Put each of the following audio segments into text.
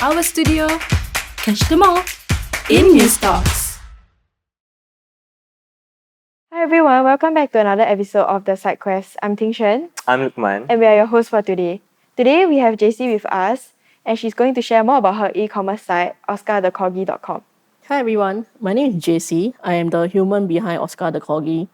our studio. Catch them all in Muse Talks. Hi everyone, welcome back to another episode of The Side Quest. I'm Ting Xuan. I'm Lukman. And we are your hosts for today. Today we have JC with us, and she's going to share more about her e-commerce site, oscarthecorgi.com. Hi everyone, my name is JC. I am the human behind Oscar the Corgi,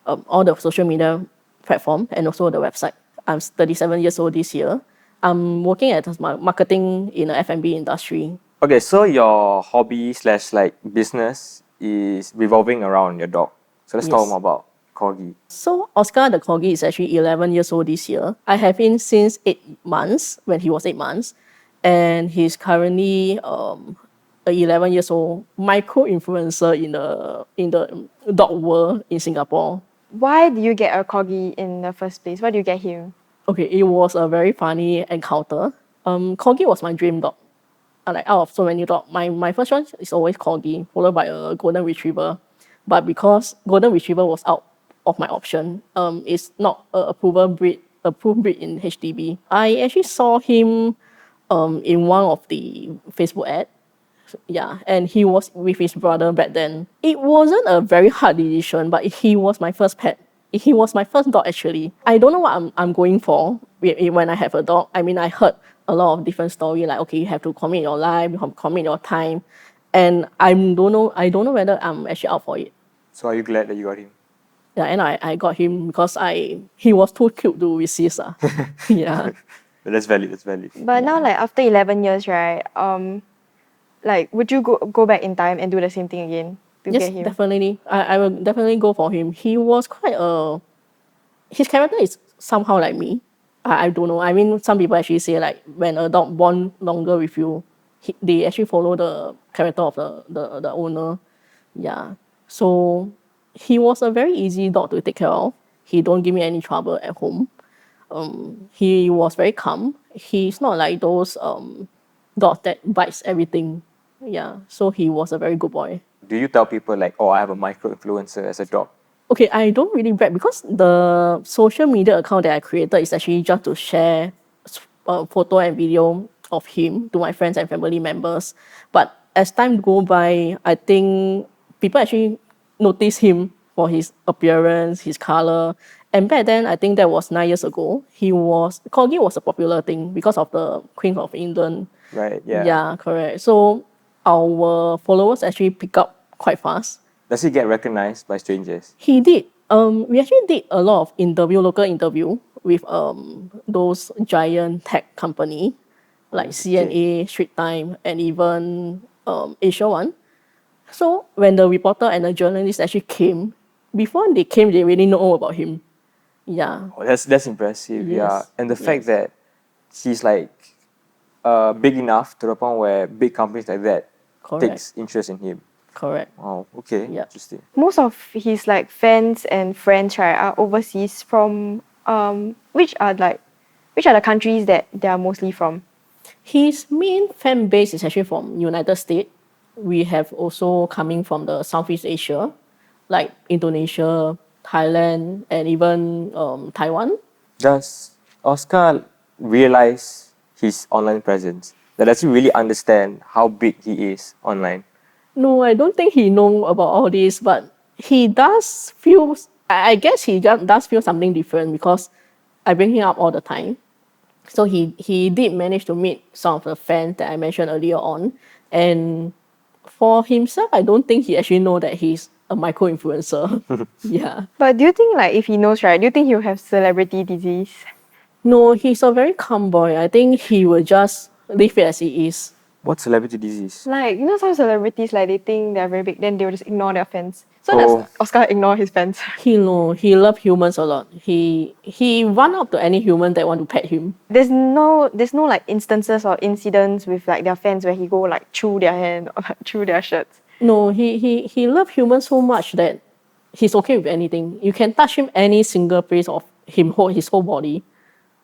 all the social media platform and also the website. I'm 37 years old this year. I'm working at marketing in the F&B industry. Okay, so your hobby / business is revolving around your dog. So let's talk more about Corgi. So Oscar the Corgi is actually 11 years old this year. I have him since 8 months, when he was 8 months. And he's currently 11 years old micro-influencer in the dog world in Singapore. Why did you get a corgi in the first place? Why did you get him? Okay, it was a very funny encounter. Corgi was my dream dog. Out of so many dogs, my first choice is always Corgi, followed by a Golden Retriever. But because Golden Retriever was out of my option, it's not an approved breed in HDB. I actually saw him in one of the Facebook ads. Yeah, and he was with his brother back then. It wasn't a very hard decision, but he was my first pet. He was my first dog actually. I don't know what I'm going for when I have a dog. I mean, I heard a lot of different stories like, okay, you have to commit your life, you have to commit your time, and I don't know whether I'm actually out for it. So are you glad that you got him? Yeah, and I got him because he was too cute to resist. Yeah. That's valid. But now, after 11 years, right? Would you go back in time and do the same thing again to Yes, get him? definitely. I will definitely go for him. He was his character is somehow like me. I don't know. I mean, some people actually say when a dog born longer with you, they actually follow the character of the owner. Yeah. So he was a very easy dog to take care of. He don't give me any trouble at home. He was very calm. He's not like those dogs that bites everything. Yeah. So he was a very good boy. Do you tell people I have a micro-influencer as a dog? Okay, I don't really brag because the social media account that I created is actually just to share photo and video of him to my friends and family members. But as time go by, I think people actually notice him for his appearance, his color. And back then, I think that was 9 years ago, Corgi was a popular thing because of the Queen of England. Right, yeah. Yeah, correct. So our followers actually pick up quite fast. Does he get recognized by strangers? He did. We actually did a lot of local interview with those giant tech company like CNA, Street Time, and even Asia One. So when the reporter and the journalist actually came, before they came, they really know about him. Yeah. Oh, that's impressive. Yes. Yeah, and the fact that he's big enough to the point where big companies like that takes interest in him. Correct. Oh, okay. Yep. Interesting. Most of his fans and friends, right, are overseas from which are the countries that they are mostly from? His main fan base is actually from United States. We have also coming from the Southeast Asia, like Indonesia, Thailand, and even Taiwan. Does Oscar realize his online presence? Does he really understand how big he is online? No, I don't think he know about all this, but he does feel, I guess he does feel something different because I bring him up all the time. So he did manage to meet some of the fans that I mentioned earlier on. And for himself, I don't think he actually know that he's a micro-influencer. Yeah. But do you think if he knows, right, do you think he'll have celebrity disease? No, he's a very calm boy. I think he will just leave it as it is. What's celebrity disease? Some celebrities, they think they're very big, then they will just ignore their fans. So does Oscar ignore his fans? He loves humans a lot. He run up to any human that want to pet him. There's no instances or incidents with their fans where he go chew their hand or chew their shirts. No, he loves humans so much that he's okay with anything. You can touch him any single place of his whole body.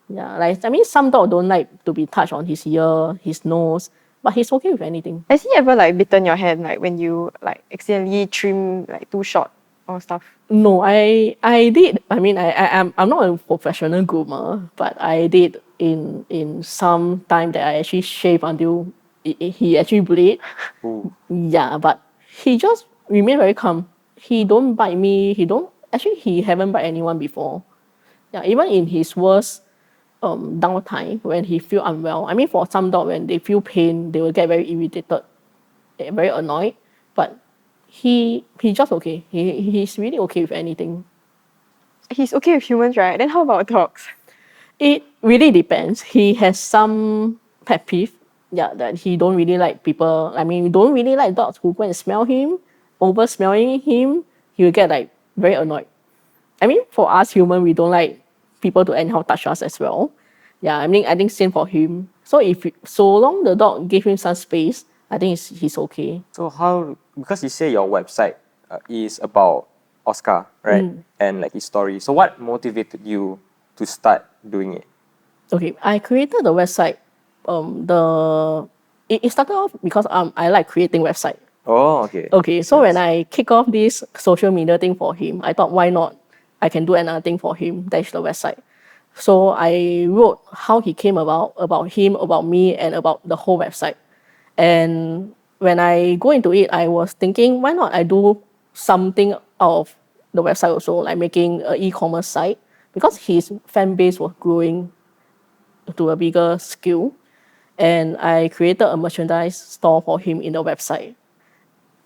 Yeah, some dogs don't like to be touched on his ear, his nose, but he's okay with anything. Has he ever bitten your hand when you accidentally trim too short or stuff? No, I did. I mean, I'm not a professional groomer, but I did in some time that I actually shave until he actually bullied. Ooh. Yeah, but he just remained very calm. He don't bite me. He haven't bite anyone before. Yeah, even in his worst downtime when he feel unwell. I mean, for some dog when they feel pain, they will get very irritated, very annoyed. But he's just okay. He's really okay with anything. He's okay with humans, right? Then how about dogs? It really depends. He has some pet peeve. Yeah, that he don't really like people. I mean, don't really like dogs who go and smell him, over smelling him. He will get like very annoyed. I mean, for us human, we don't like people to anyhow touch us as well. Yeah, I think same for him. So so long the dog give him some space, I think he's okay. So how, because you say your website is about Oscar, right? And like his story. So what motivated you to start doing it? Okay, I created the website. It started off because I like creating website. Oh, okay. Okay, so when I kick off this social media thing for him, I thought why not? I can do another thing for him. That's the website. So I wrote how he came about him, about me, and about the whole website. And when I go into it, I was thinking, why not I do something out of the website also, like making an e-commerce site, because his fan base was growing to a bigger scale. And I created a merchandise store for him in the website.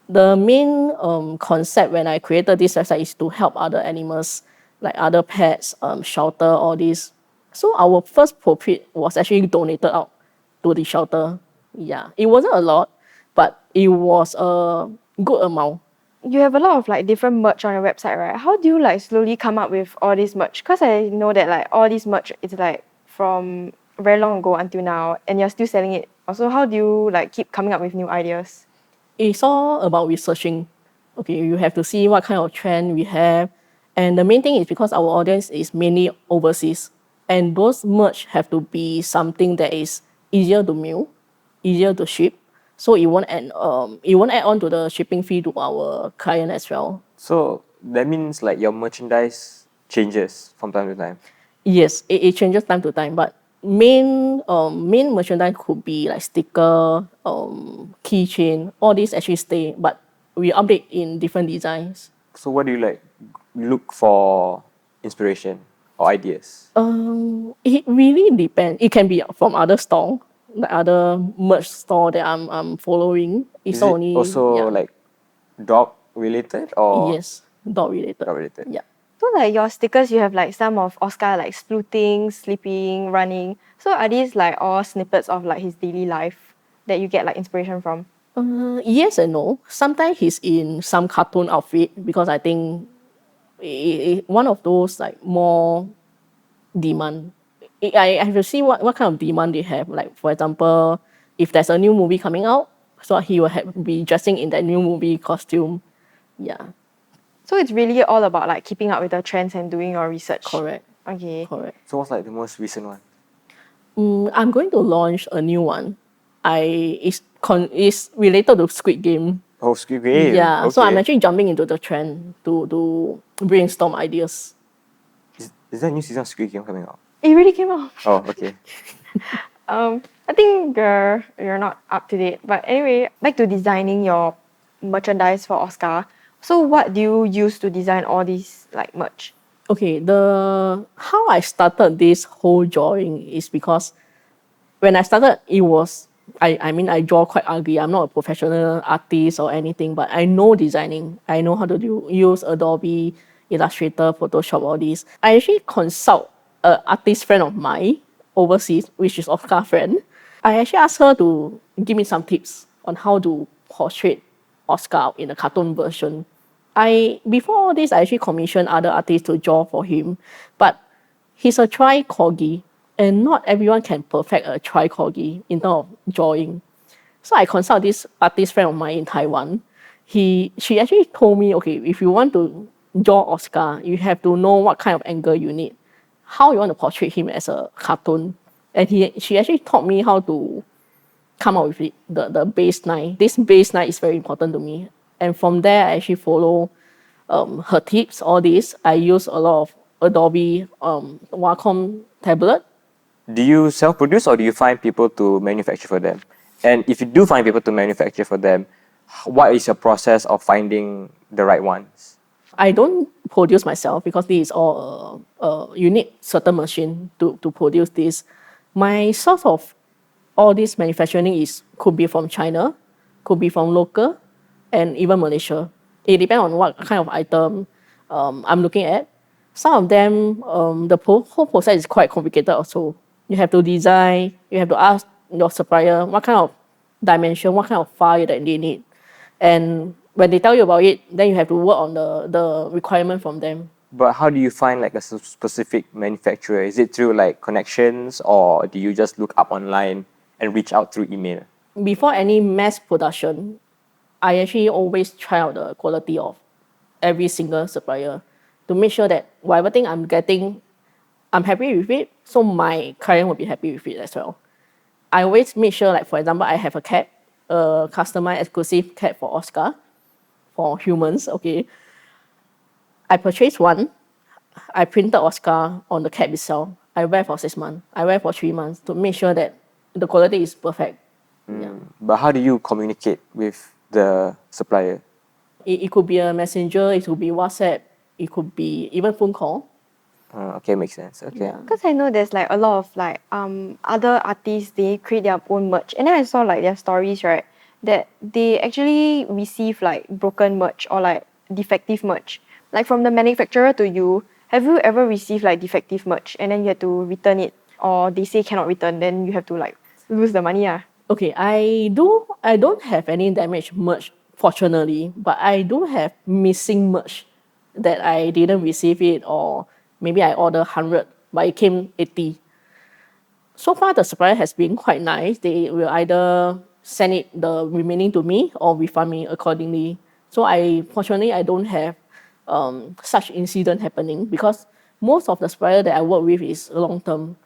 The main concept when I created this website is to help other animals, like other pets, shelter, all this. So our first profit was actually donated out to the shelter. Yeah, it wasn't a lot, but it was a good amount. You have a lot of like different merch on your website, right? How do you like slowly come up with all this merch? Because I know that like all this merch is like from very long ago until now, and you're still selling it. Also, how do you like keep coming up with new ideas? It's all about researching. Okay, you have to see what kind of trend we have. And the main thing is because our audience is mainly overseas. And those merch have to be something that is easier to mail, easier to ship. So it won't add on to the shipping fee to our client as well. So that means like your merchandise changes from time to time. Yes, it changes time to time, but main merchandise could be like sticker, keychain, all these actually stay, but we update in different designs. So what do you like look for inspiration or ideas? It really depends. It can be from other store, like other merch store that I'm following. It's Is it only also like dog related or yes, dog related. dog related? Yeah. So like your stickers, you have like some of Oscar like splooting, sleeping, running. So are these like all snippets of like his daily life that you get like inspiration from? Yes and no. Sometimes he's in some cartoon outfit because I think one of those like more demand. I have to see what kind of demand they have. Like for example, if there's a new movie coming out, so he will be dressing in that new movie costume. Yeah, So it's really all about like keeping up with the trends and doing your research. correct, Okay. correct. So what's like the most recent one? I'm going to launch a new one. It's related to Squid Game. Oh, Squid Game. Yeah, so I'm Okay. actually jumping into the trend to brainstorm ideas. Is there a new season of Squid Game coming out? It really came out. Oh, okay. I think you're not up to date. But anyway, back to designing your merchandise for Oscar. So what do you use to design all these like merch? Okay, the how I started this whole drawing is because when I started, it was I mean I draw quite ugly. I'm not a professional artist or anything, but I know designing. I know how to use Adobe, Illustrator, Photoshop, all these. I actually consult an artist friend of mine overseas, which is Oscar friend. I actually asked her to give me some tips on how to portray Oscar in a cartoon version. Before all this, I actually commissioned other artists to draw for him, but he's a tri corgi, and not everyone can perfect a tri corgi in terms of drawing. So I consult this artist friend of mine in Taiwan. She actually told me, okay, if you want to draw Oscar, you have to know what kind of angle you need, how you want to portray him as a cartoon, and she actually taught me how to come up with it, the baseline. This baseline is very important to me. And from there, I actually follow her tips, all this. I use a lot of Adobe Wacom tablet. Do you self-produce or do you find people to manufacture for them? And if you do find people to manufacture for them, what is your process of finding the right ones? I don't produce myself because this is all you need certain machine to produce this. My source of all this manufacturing could be from China, could be from local, and even Malaysia. It depends on what kind of item I'm looking at. Some of them, the whole process is quite complicated also. You have to design, you have to ask your supplier what kind of dimension, what kind of file that they need. And when they tell you about it, then you have to work on the requirement from them. But how do you find like a specific manufacturer? Is it through like connections, or do you just look up online and reach out through email? Before any mass production, I actually always try out the quality of every single supplier to make sure that whatever thing I'm getting, I'm happy with it, so my client will be happy with it as well. I always make sure, like for example, I have a cap, a customized exclusive cap for Oscar, for humans, okay. I purchased one, I printed Oscar on the cap itself. I wear for 6 months, I wear for 3 months to make sure that the quality is perfect. Yeah. But how do you communicate with the supplier? It could be a messenger, it could be WhatsApp, it could be even phone call. Okay, makes sense. Okay. Yeah. Because I know there's like a lot of like other artists, they create their own merch, and then I saw like their stories, right, that they actually receive like broken merch or like defective merch, like from the manufacturer to you. Have you ever received like defective merch and then you had to return it, or they say cannot return, then you have to like lose the money? Okay, I don't have any damaged merch, fortunately, but I do have missing merch that I didn't receive it, or maybe I ordered 100 but it came 80. So far the supplier has been quite nice. They will either send it the remaining to me or refund me accordingly. So fortunately I don't have such incident happening, because most of the supplier that I work with is long term.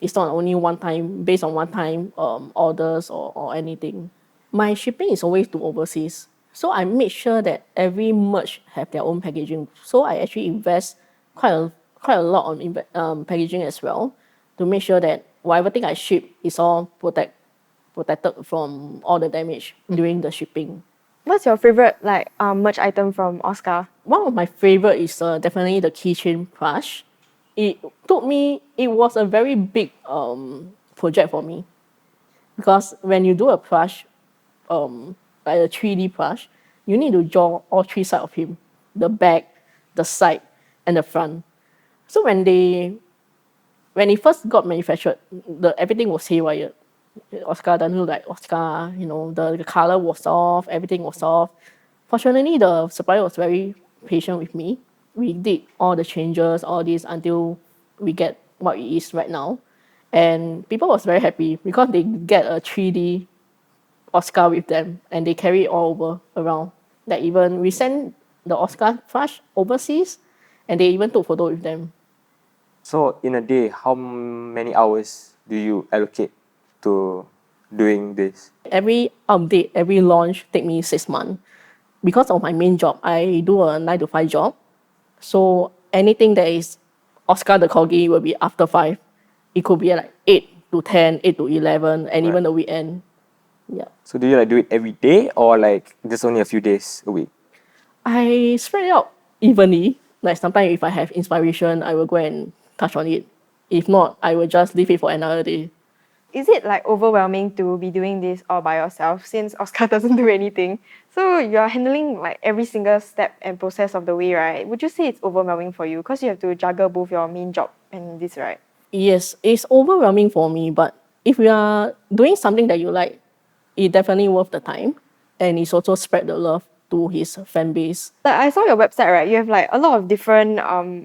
It's not only one time, based on one time orders or anything. My shipping is always to overseas. So I make sure that every merch have their own packaging. So I actually invest quite a lot on packaging as well, to make sure that whatever thing I ship is all protected from all the damage during the shipping. What's your favorite like merch item from Oscar? One of my favorite is definitely the keychain plush. It was a very big project for me, because when you do a plush, like a 3D plush, you need to draw all three sides of him, the back, the side, and the front. So when it first got manufactured, everything was haywire. Oscar doesn't look like Oscar, the color was off, everything was off. Fortunately, the supplier was very patient with me. We did all the changes, all this, until we get what it is right now. And people was very happy because they get a 3D Oscar with them, and they carry it all over around. Like even we sent the Oscar flash overseas, and they even took photo with them. So in a day, how many hours do you allocate to doing this? Every update, every launch take me 6 months. Because of my main job, I do a 9 to 5 job. So anything that is Oscar the Corgi will be after 5. It could be like 8 to 10, 8 to 11, and even the weekend. Yeah. So do you like do it every day, or like just only a few days a week? I spread it out evenly. Like sometimes if I have inspiration, I will go and touch on it. If not, I will just leave it for another day. Is it like overwhelming to be doing this all by yourself, since Oscar doesn't do anything? So you're handling like every single step and process of the way, right? Would you say it's overwhelming for you because you have to juggle both your main job and this, right? Yes, it's overwhelming for me, but if you are doing something that you like, it's definitely worth the time, and it's also spread the love to his fan base. Like I saw your website, right? You have like a lot of different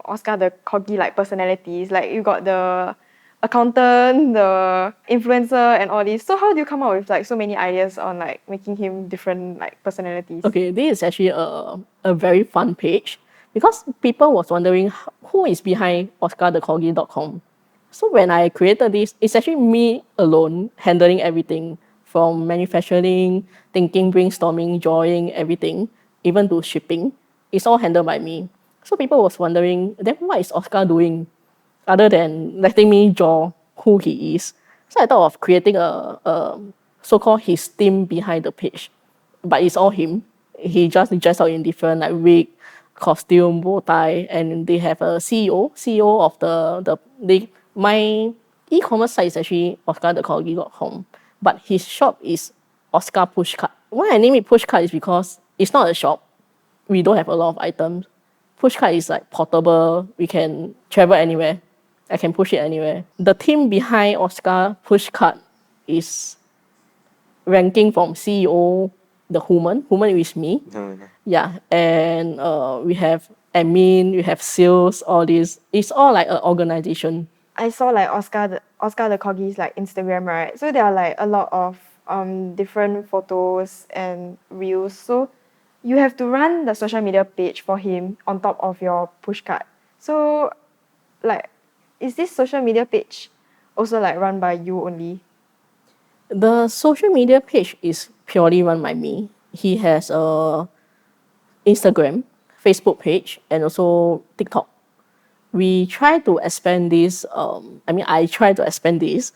Oscar the Corgi like personalities. Like you got the accountant, the influencer, and all this. So how do you come up with like so many ideas on like making him different like personalities? Okay, this is actually a very fun page, because people was wondering who is behind OscarTheCorgi.com. So when I created this, it's actually me alone handling everything, from manufacturing, thinking, brainstorming, drawing, everything, even to shipping. It's all handled by me. So people was wondering, then what is Oscar doing other than letting me draw who he is? So I thought of creating a so-called his team behind the page, but it's all him. He just dressed out in different like wig, costume, bow tie, and they have a CEO of my e-commerce site is actually oscarthecorgi.com, but his shop is Oscar Pushcart. Why I name it Pushcart is because it's not a shop. We don't have a lot of items. Pushcart is like portable. We can travel anywhere. I can push it anywhere. The team behind Oscar Pushcart is ranking from CEO, the human is me. Yeah, and we have admin, we have sales, all this. It's all like an organization. I saw like Oscar the Corgi's like Instagram, right? So there are like a lot of different photos and reels. So you have to run the social media page for him on top of your push cart. So like, is this social media page also like run by you only? The social media page is purely run by me. He has a Instagram, Facebook page, and also TikTok. We try to expand this. I try to expand this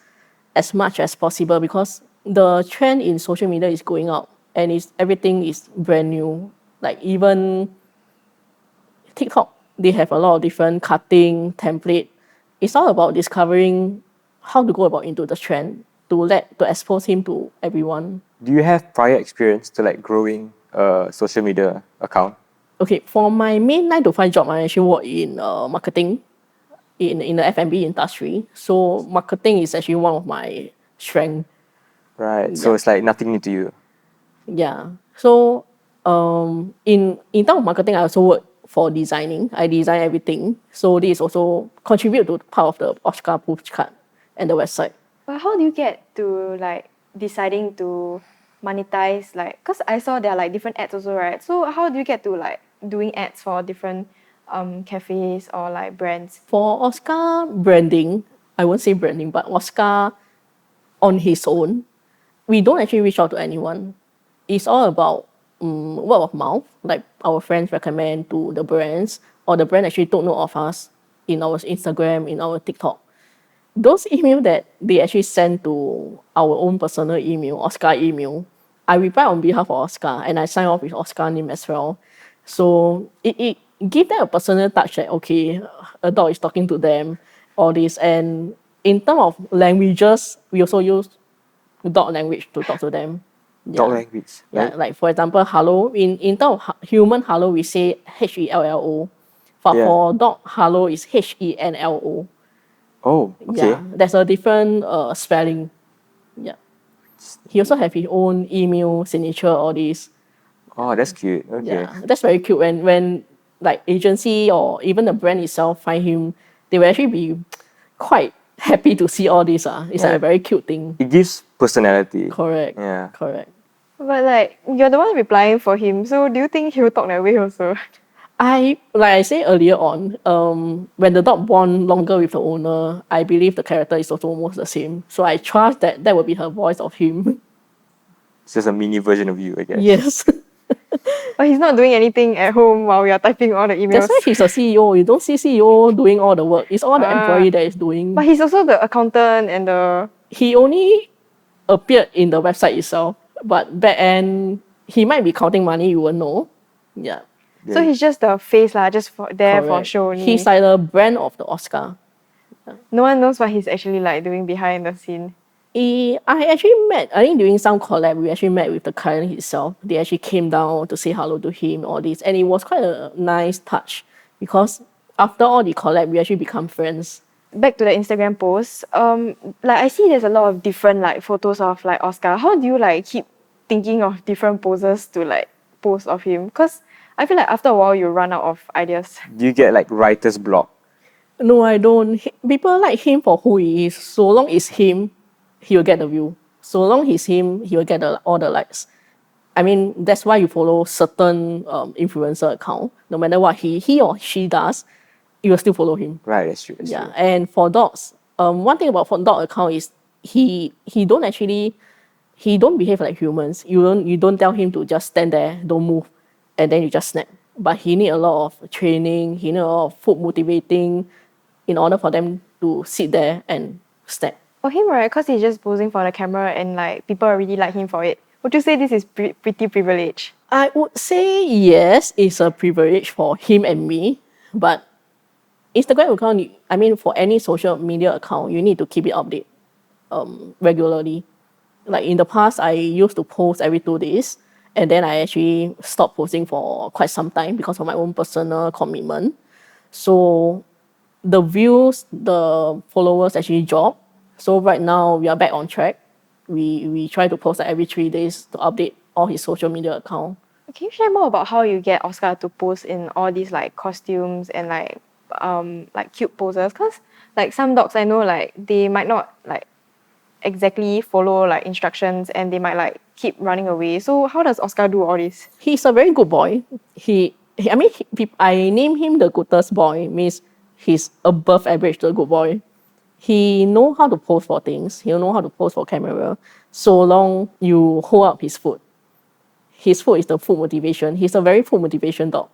as much as possible because the trend in social media is going up, and everything is brand new. Like even TikTok, they have a lot of different cutting template. It's all about discovering how to go about into the trend to expose him to everyone. Do you have prior experience to like growing a social media account? Okay, for my main 9 to 5 job, I actually work in marketing in the F&B industry. So marketing is actually one of my strengths. Right. So it's like nothing new to you. Yeah. So in terms of marketing, I also work for designing. I design everything. So this also contribute to part of the Oscar Pushcart and the website. But how do you get to like deciding to monetize, like, because I saw there are like different ads also, right? So how do you get to like doing ads for different cafes or like brands? For Oscar branding, I won't say branding, but Oscar on his own, we don't actually reach out to anyone. It's all about word of mouth, like our friends recommend to the brands, or the brand actually took note of us in our Instagram, in our TikTok. Those emails that they actually send to our own personal email, Oscar email, I reply on behalf of Oscar and I sign off with Oscar name as well. So it gives them a personal touch that, okay, a dog is talking to them, all this. And in terms of languages, we also use dog language to talk to them. Dog language. Yeah, Right? like for example, hello. In terms of human hello, we say HELLO. But Yeah. for dog hello, is HENLO. Oh, okay. Yeah, there's a different spelling. Yeah. He also have his own email signature, all this. Oh, that's cute. Okay. Yeah, that's very cute. When like agency or even the brand itself find him, they will actually be quite happy to see all this. It's like Yeah. a very cute thing. It gives personality. Correct. Yeah. Correct. But like, you're the one replying for him, so do you think he'll talk that way also? Like I said earlier on, when the dog bond longer with the owner, I believe the character is also almost the same. So I trust that will be her voice of him. It's just a mini version of you, I guess. Yes. But he's not doing anything at home while we are typing all the emails. That's why he's a CEO. You don't see CEO doing all the work. It's all the employee that is doing. But he's also the accountant and the... He only appeared in the website itself, but back end, he might be counting money, you won't know. Yeah. So he's just the face lah, just there for Correct. show only. He's like the brand of the Oscar. No one knows what he's actually like doing behind the scene. I actually met, I think during some collab, we actually met with the client himself. They actually came down to say hello to him, all this. And it was quite a nice touch because after all the collab, we actually become friends. Back to the Instagram post, like I see there's a lot of different like photos of like Oscar. How do you like keep thinking of different poses to like post of him? Because I feel like after a while you run out of ideas. Do you get like writer's block? No, I don't. People like him for who he is. So long it's him, he will get the view. So long he's him, he will get all the likes. I mean, that's why you follow certain influencer account. No matter what he or she does, you will still follow him. Right, that's true. That's Yeah, true. and for dogs, one thing about for dog account is he don't behave like humans. You don't tell him to just stand there, don't move, and then you just snap. But he need a lot of training. He need a lot of food motivating, in order for them to sit there and snap. For him, right, because he's just posing for the camera and like people already like him for it. Would you say this is pretty privileged? I would say yes, it's a privilege for him and me, but Instagram account, I mean, for any social media account, you need to keep it updated regularly. Like in the past, I used to post every 2 days, and then I actually stopped posting for quite some time because of my own personal commitment. So the views, the followers actually dropped. So right now we are back on track. We try to post like every 3 days to update all his social media account. Can you share more about how you get Oscar to pose in all these like costumes and like cute poses? Cause like some dogs I know like they might not like exactly follow like instructions and they might like keep running away. So how does Oscar do all this? He's a very good boy. I name him the goodest boy, means he's above average the good boy. He know how to pose for things. He'll know how to pose for camera. So long you hold up his foot. His foot is the food motivation. He's a very food motivation dog.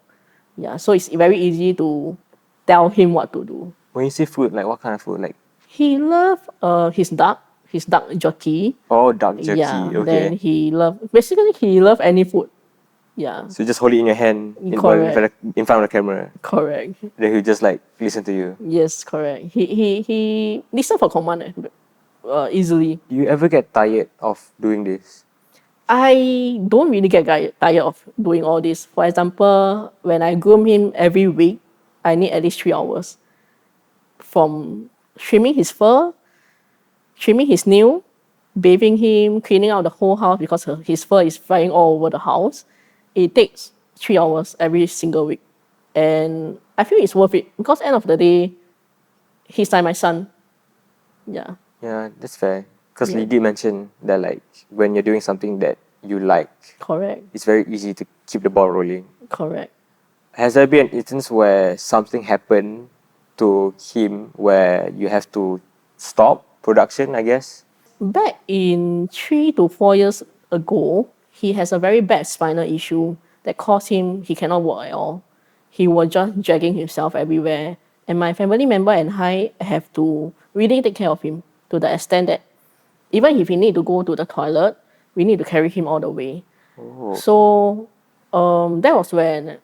Yeah, so it's very easy to tell him what to do. When you say food, like what kind of food? Like He love his duck jerky. duck jerky. Yeah, Okay. then he love any food. Yeah, So you just hold it in your hand Correct. in front of the camera. correct. Then he'll just like listen to you. Yes, correct. He listen for command easily. Do you ever get tired of doing this? I don't really get tired of doing all this. For example, when I groom him every week, I need at least 3 hours. From trimming his fur, trimming his nail, bathing him, cleaning out the whole house because his fur is flying all over the house. It takes 3 hours every single week. And I feel it's worth it because end of the day, he's like my son. Yeah. Yeah, that's fair. Because Yeah. you did mention that like when you're doing something that you like, Correct. it's very easy to keep the ball rolling. Correct. Has there been an instance where something happened to him where you have to stop production, I guess? Back in 3 to 4 years ago, he has a very bad spinal issue that caused he cannot walk at all. He was just dragging himself everywhere. And my family member and I have to really take care of him to the extent that even if he need to go to the toilet, we need to carry him all the way. So that was when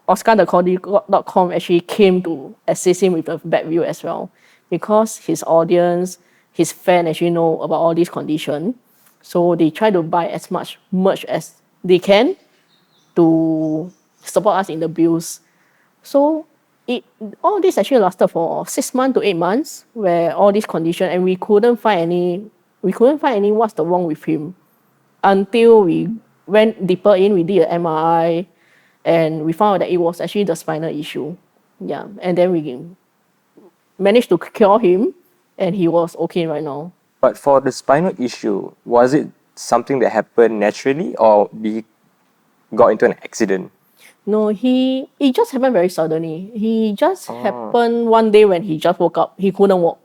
OscarTheCorgi.com actually came to assist him with the bad view as well, because his audience, his fan actually know about all these conditions. So they try to buy as much merch as they can to support us in the bills. So all this actually lasted for 6 months to 8 months, where all these conditions, and we couldn't find any what's the wrong with him until we went deeper in. We did an MRI, and we found out that it was actually the spinal issue. Yeah, and then we managed to cure him, and he was okay right now. But for the spinal issue, was it something that happened naturally or he got into an accident? No, it just happened very suddenly. He just happened one day when he just woke up. He couldn't walk.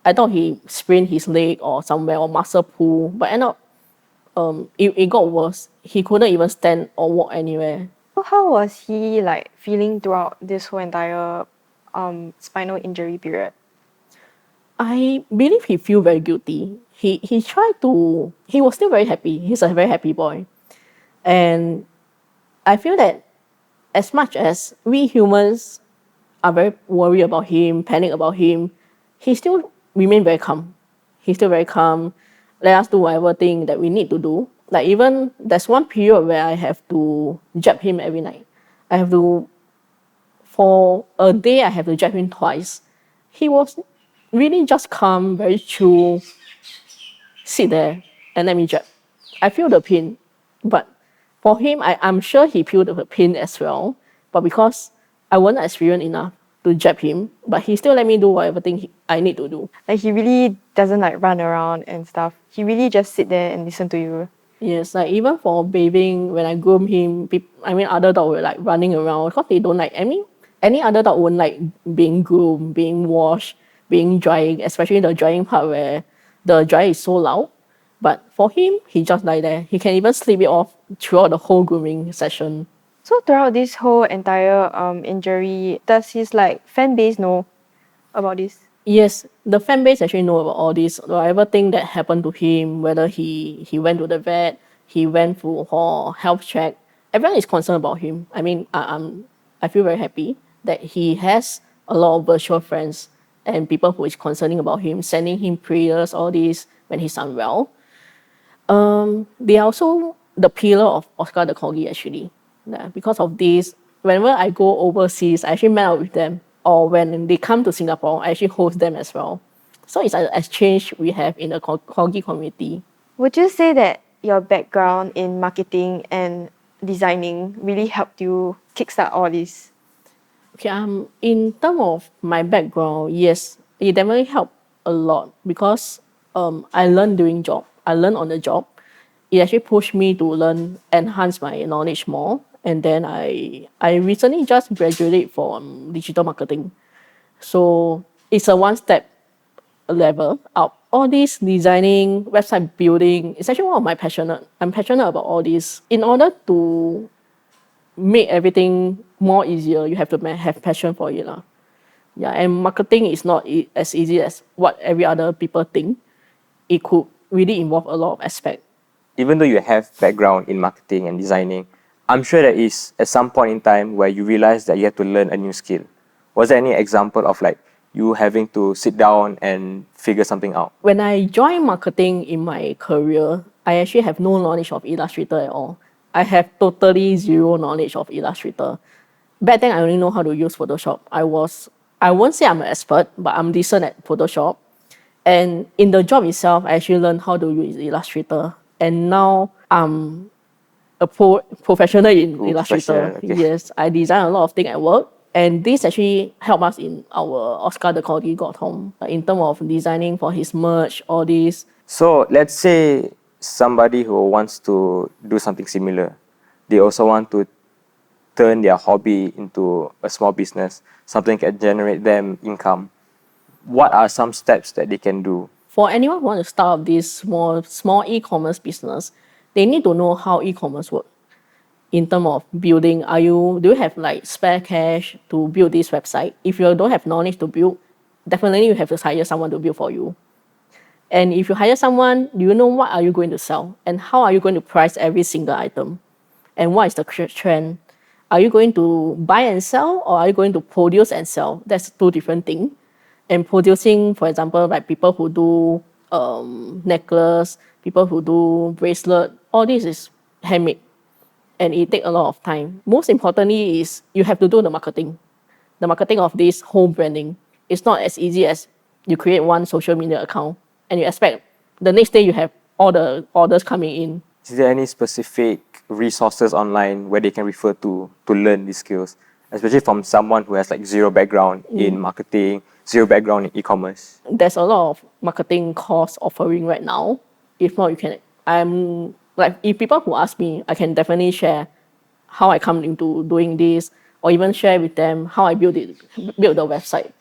I thought he sprained his leg or somewhere or muscle pull, but end up it got worse. He couldn't even stand or walk anywhere. So how was he like feeling throughout this whole entire spinal injury period? I believe he feel very guilty. He was still very happy. He's a very happy boy. And I feel that as much as we humans are very worried about him, panic about him, he still remain very calm. He's still very calm. Let us do whatever thing that we need to do. Like even there's one period where I have to jab him every night. For a day, I have to jab him twice. He was really just calm, very chill, sit there and let me jab. I feel the pain, but for him, I'm sure he feel the pain as well. But because I wasn't experienced enough to jab him, but he still let me do whatever thing I need to do. Like he really doesn't like run around and stuff. He really just sit there and listen to you. Yes, like even for bathing, when I groom him, other dog were like running around because they don't like. Any other dog won't like being groomed, being washed, being drying, especially the drying part where the dryer is so loud. But for him, he just lie there. He can even sleep it off throughout the whole grooming session. So throughout this whole entire injury, does his like fan base know about this? Yes, the fan base actually know about all this. Whatever thing that happened to him, whether he went to the vet, he went for health check, everyone is concerned about him. I mean, I feel very happy that he has a lot of virtual friends and people who is concerning about him, sending him prayers, all this when he's unwell. They are also the pillar of Oscar the Corgi actually. Yeah, because of this, whenever I go overseas, I actually met up with them. Or when they come to Singapore, I actually host them as well. So it's an exchange we have in the Corgi community. Would you say that your background in marketing and designing really helped you kickstart all this? Okay, in terms of my background, yes, it definitely helped a lot because I learned during job. I learned on the job. It actually pushed me to enhance my knowledge more. And then I recently just graduated from digital marketing. So it's a one step level up. All this designing, website building, it's actually one of my passionate. I'm passionate about all this. In order to make everything more easier, you have to have passion for it. Yeah, and marketing is not as easy as what every other people think. It could really involve a lot of aspects. Even though you have background in marketing and designing, I'm sure there is at some point in time where you realize that you have to learn a new skill. Was there any example of like you having to sit down and figure something out? When I joined marketing in my career, I actually have no knowledge of Illustrator at all. I have totally zero knowledge of Illustrator. Back then, I only know how to use Photoshop. I won't say I'm an expert, but I'm decent at Photoshop. And in the job itself, I actually learned how to use Illustrator. And now I'm a professional in Illustrator. Professional, okay. Yes, I design a lot of things at work. And this actually helped us in our Oscar the Corgi got home. In terms of designing for his merch, all this. So let's say somebody who wants to do something similar, they also want to turn their hobby into a small business, something can generate them income. What are some steps that they can do? For anyone who wants to start up this small e-commerce business, they need to know how e-commerce works. In terms of building, do you have like spare cash to build this website? If you don't have knowledge to build, definitely you have to hire someone to build for you. And if you hire someone, do you know what are you going to sell? And how are you going to price every single item? And what is the trend? Are you going to buy and sell or are you going to produce and sell? That's two different things. And producing, for example, like people who do necklace, people who do bracelet, all this is handmade. And it takes a lot of time. Most importantly is you have to do the marketing. The marketing of this whole branding. It's not as easy as you create one social media account and you expect the next day you have all the orders coming in. Is there any specific resources online where they can refer to learn these skills? Especially from someone who has like zero background in marketing, zero background in e-commerce. There's a lot of marketing course offering right now. If not, you can. I'm like, if people who ask me, I can definitely share how I come into doing this, or even share with them how I build the website.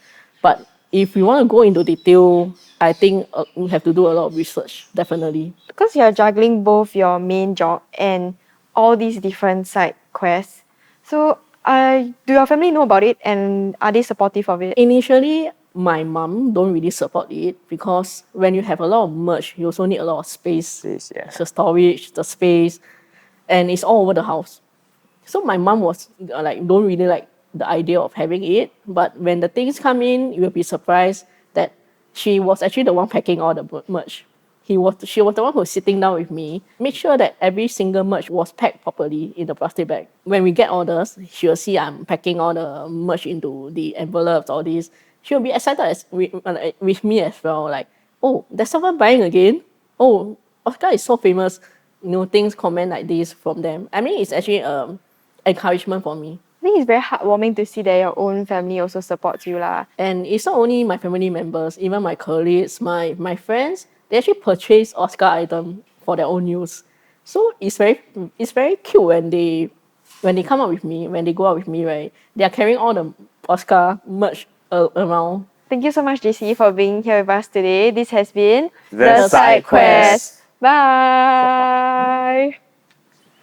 But if you want to go into detail, I think you have to do a lot of research, definitely. Because you're juggling both your main job and all these different side quests. So, do your family know about it and are they supportive of it? Initially, my mom don't really support it because when you have a lot of merch, you also need a lot of space. Yeah. The storage, the space, and it's all over the house. So my mom was like, don't really like the idea of having it. But when the things come in, you will be surprised that she was actually the one packing all the merch. She was the one who was sitting down with me, make sure that every single merch was packed properly in the plastic bag. When we get orders, she'll see I'm packing all the merch into the envelopes, all this. She'll be excited with me as well. Like, oh, there's someone buying again. Oh, Oscar is so famous. Things comment like this from them. I mean, it's actually encouragement for me. I think it's very heartwarming to see that your own family also supports you lah. And it's not only my family members, even my colleagues, my friends, they actually purchase Oscar items for their own use. So it's very cute when they come out with me, when they go out with me, right? They are carrying all the Oscar merch around. Thank you so much, JC, for being here with us today. This has been The Side Quest. Bye.